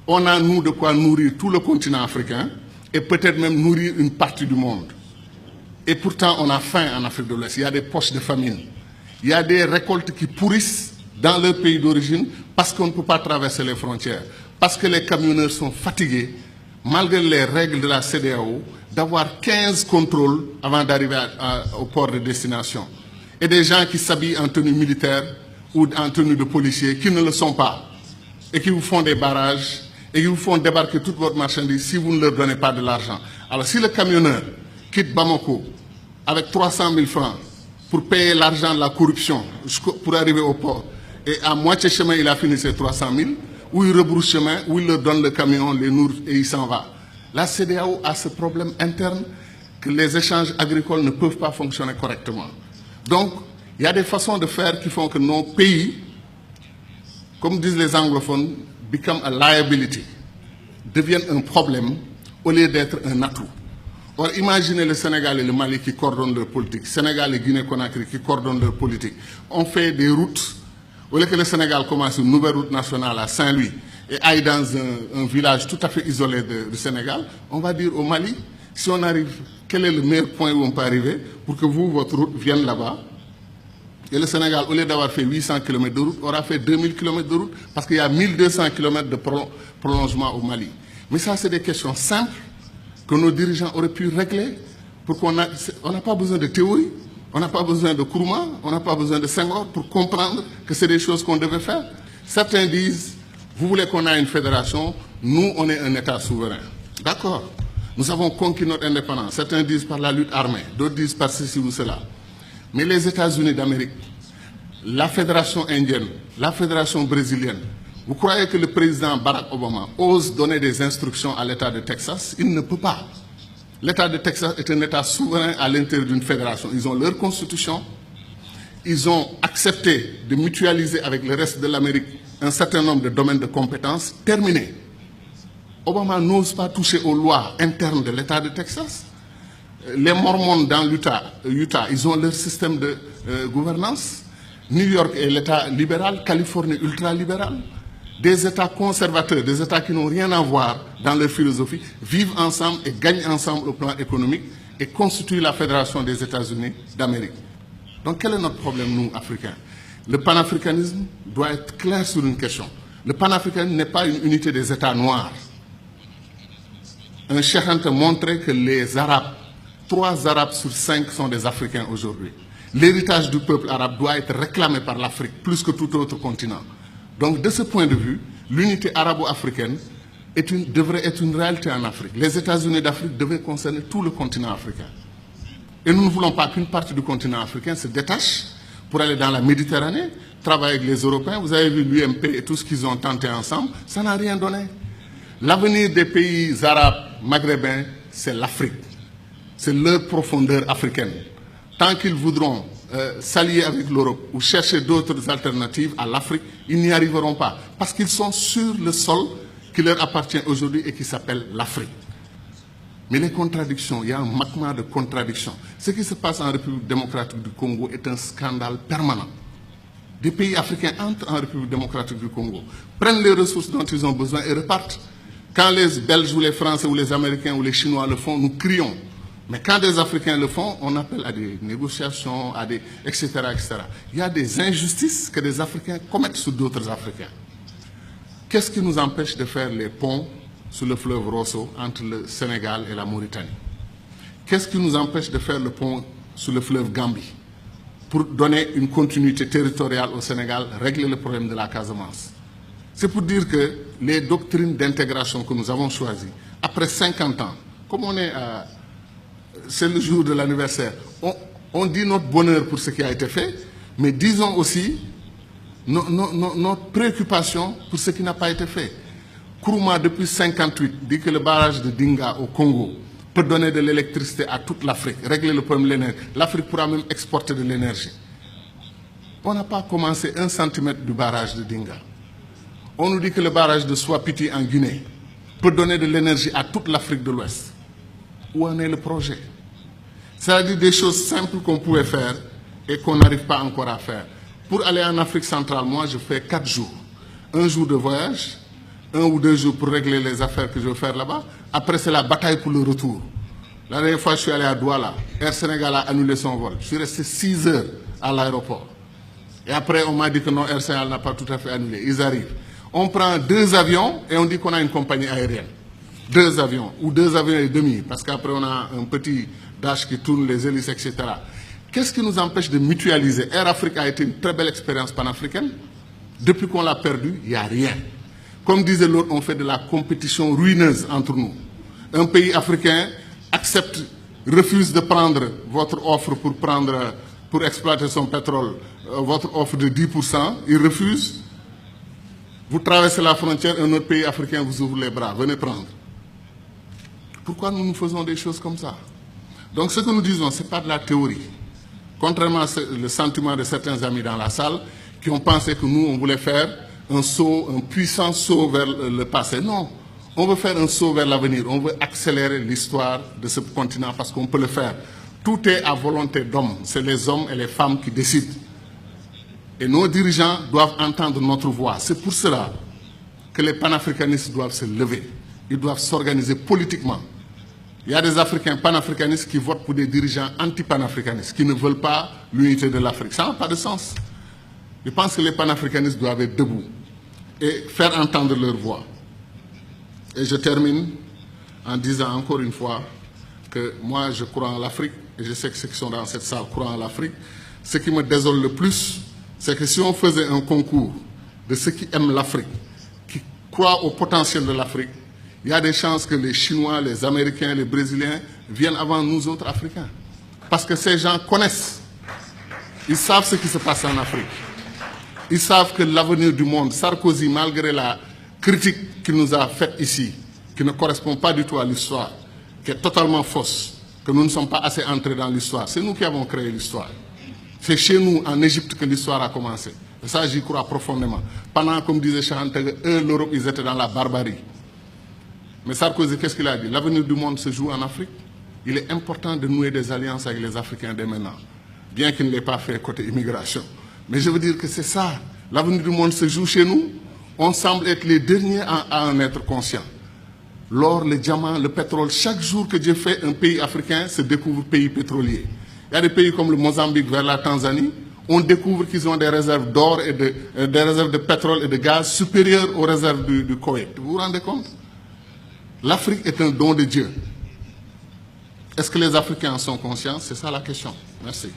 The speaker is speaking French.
On a, nous, de quoi nourrir tout le continent africain et peut-être même nourrir une partie du monde. Et pourtant, on a faim en Afrique de l'Ouest. Il y a des poches de famine. Il y a des récoltes qui pourrissent dans leur pays d'origine parce qu'on ne peut pas traverser les frontières. Parce que les camionneurs sont fatigués, malgré les règles de la CEDEAO, d'avoir 15 contrôles avant d'arriver au port de destination. Et des gens qui s'habillent en tenue militaire ou en tenue de policier, qui ne le sont pas, et qui vous font des barrages, et qui vous font débarquer toute votre marchandise si vous ne leur donnez pas de l'argent. Alors si le camionneur quitte Bamako avec 300 000 francs pour payer l'argent de la corruption pour arriver au port, et à moitié chemin il a fini ses 300 000, ou il rebrousse chemin, ou il leur donne le camion, les nourrit et il s'en va. La CEDEAO a ce problème interne que les échanges agricoles ne peuvent pas fonctionner correctement. Donc, il y a des façons de faire qui font que nos pays, comme disent les anglophones, become a liability, deviennent un problème au lieu d'être un atout. Or, imaginez le Sénégal et le Mali qui coordonnent leur politique, Sénégal et Guinée-Conakry qui coordonnent leur politique. On fait des routes, au lieu que le Sénégal commence une nouvelle route nationale à Saint-Louis et aille dans un village tout à fait isolé du Sénégal, on va dire au Mali, si on arrive, quel est le meilleur point où on peut arriver pour que vous, votre route, vienne là-bas. Et le Sénégal, au lieu d'avoir fait 800 km de route, aura fait 2000 km de route parce qu'il y a 1200 km de prolongement au Mali. Mais ça, c'est des questions simples que nos dirigeants auraient pu régler pour qu'on n'a pas besoin de théorie, on n'a pas besoin de Nkrumah, on n'a pas besoin de Senghor pour comprendre que c'est des choses qu'on devait faire. Certains disent, vous voulez qu'on ait une fédération, nous, on est un État souverain. D'accord, nous avons conquis notre indépendance. Certains disent par la lutte armée, d'autres disent par ceci ou cela. Mais les États-Unis d'Amérique, la fédération indienne, la fédération brésilienne, vous croyez que le président Barack Obama ose donner des instructions à l'État de Texas? Il ne peut pas. L'État de Texas est un État souverain à l'intérieur d'une fédération. Ils ont leur constitution. Ils ont accepté de mutualiser avec le reste de l'Amérique un certain nombre de domaines de compétences. Terminé. Obama n'ose pas toucher aux lois internes de l'État de Texas. Les Mormons dans l'Utah, ils ont leur système de gouvernance. New York est l'État libéral, Californie ultra-libéral. Des États conservateurs, des États qui n'ont rien à voir dans leur philosophie, vivent ensemble et gagnent ensemble au plan économique et constituent la Fédération des États-Unis d'Amérique. Donc quel est notre problème, nous, Africains? Le panafricanisme doit être clair sur une question. Le panafricanisme n'est pas une unité des États noirs. Un Cheikh Anta montrait que les Arabes, 3 Arabes sur 5 sont des Africains aujourd'hui. L'héritage du peuple arabe doit être réclamé par l'Afrique plus que tout autre continent. Donc, de ce point de vue, l'unité arabo-africaine devrait être une réalité en Afrique. Les États-Unis d'Afrique devaient concerner tout le continent africain. Et nous ne voulons pas qu'une partie du continent africain se détache pour aller dans la Méditerranée, travailler avec les Européens. Vous avez vu l'UMP et tout ce qu'ils ont tenté ensemble, ça n'a rien donné. L'avenir des pays arabes, maghrébins, c'est l'Afrique. C'est leur profondeur africaine. Tant qu'ils voudront s'allier avec l'Europe ou chercher d'autres alternatives à l'Afrique, ils n'y arriveront pas. Parce qu'ils sont sur le sol qui leur appartient aujourd'hui et qui s'appelle l'Afrique. Mais les contradictions, il y a un magma de contradictions. Ce qui se passe en République démocratique du Congo est un scandale permanent. Des pays africains entrent en République démocratique du Congo, prennent les ressources dont ils ont besoin et repartent. Quand les Belges ou les Français ou les Américains ou les Chinois le font, nous crions. Mais quand des Africains le font, on appelle à des négociations, etc., etc. Il y a des injustices que des Africains commettent sur d'autres Africains. Qu'est-ce qui nous empêche de faire les ponts sur le fleuve Rosso entre le Sénégal et la Mauritanie? Qu'est-ce qui nous empêche de faire le pont sur le fleuve Gambie pour donner une continuité territoriale au Sénégal, régler le problème de la Casamance? C'est pour dire que les doctrines d'intégration que nous avons choisies, après 50 ans, comme on est à... C'est le jour de l'anniversaire. On dit notre bonheur pour ce qui a été fait, mais disons aussi notre préoccupation pour ce qui n'a pas été fait. Nkrumah, depuis 1958, dit que le barrage de Dinga au Congo peut donner de l'électricité à toute l'Afrique, régler le problème de l'énergie. L'Afrique pourra même exporter de l'énergie. On n'a pas commencé 1 centimètre du barrage de Dinga. On nous dit que le barrage de Swapiti en Guinée peut donner de l'énergie à toute l'Afrique de l'Ouest. Où en est le projet? C'est-à-dire des choses simples qu'on pouvait faire et qu'on n'arrive pas encore à faire. Pour aller en Afrique centrale, moi, je fais 4 jours. 1 jour de voyage, 1 ou 2 jours pour régler les affaires que je veux faire là-bas. Après, c'est la bataille pour le retour. La dernière fois, je suis allé à Douala. Air Sénégal a annulé son vol. Je suis resté 6 heures à l'aéroport. Et après, on m'a dit que non, Air Sénégal n'a pas tout à fait annulé. Ils arrivent. On prend 2 avions et on dit qu'on a une compagnie aérienne. 2 avions, ou 2 avions et demi, parce qu'après, on a un petit dash qui tourne, les hélices, etc. Qu'est-ce qui nous empêche de mutualiser? Air Afrique a été une très belle expérience panafricaine. Depuis qu'on l'a perdu, il n'y a rien. Comme disait l'autre, on fait de la compétition ruineuse entre nous. Un pays africain accepte, refuse de prendre votre offre pour exploiter son pétrole, votre offre de 10%, il refuse. Vous traversez la frontière, un autre pays africain vous ouvre les bras, venez prendre. Pourquoi nous faisons des choses comme ça? Donc ce que nous disons, ce n'est pas de la théorie. Contrairement au sentiment de certains amis dans la salle qui ont pensé que nous, on voulait faire un saut, un puissant saut vers le passé. Non, on veut faire un saut vers l'avenir. On veut accélérer l'histoire de ce continent parce qu'on peut le faire. Tout est à volonté d'hommes. C'est les hommes et les femmes qui décident. Et nos dirigeants doivent entendre notre voix. C'est pour cela que les panafricanistes doivent se lever. Ils doivent s'organiser politiquement. Il y a des Africains panafricanistes qui votent pour des dirigeants anti-panafricanistes, qui ne veulent pas l'unité de l'Afrique. Ça n'a pas de sens. Je pense que les panafricanistes doivent être debout et faire entendre leur voix. Et je termine en disant encore une fois que moi, je crois en l'Afrique, et je sais que ceux qui sont dans cette salle croient en l'Afrique. Ce qui me désole le plus, c'est que si on faisait un concours de ceux qui aiment l'Afrique, qui croient au potentiel de l'Afrique, il y a des chances que les Chinois, les Américains, les Brésiliens viennent avant nous autres Africains. Parce que ces gens connaissent. Ils savent ce qui se passe en Afrique. Ils savent que l'avenir du monde, Sarkozy, malgré la critique qu'il nous a faite ici, qui ne correspond pas du tout à l'histoire, qui est totalement fausse, que nous ne sommes pas assez entrés dans l'histoire, c'est nous qui avons créé l'histoire. C'est chez nous, en Égypte, que l'histoire a commencé. Et ça, j'y crois profondément. Pendant, comme disait Chahanteg, eux, l'Europe, ils étaient dans la barbarie. Mais Sarkozy, qu'est-ce qu'il a dit? L'avenir du monde se joue en Afrique. Il est important de nouer des alliances avec les Africains dès maintenant, bien qu'il ne l'ait pas fait côté immigration. Mais je veux dire que c'est ça. L'avenir du monde se joue chez nous. On semble être les derniers à en être conscients. L'or, le diamant, le pétrole, chaque jour que Dieu fait, un pays africain se découvre pays pétrolier. Il y a des pays comme le Mozambique vers la Tanzanie, on découvre qu'ils ont des réserves d'or et des réserves de pétrole et de gaz supérieures aux réserves du Koweït. Vous vous rendez compte? L'Afrique est un don de Dieu. Est-ce que les Africains en sont conscients? C'est ça la question. Merci.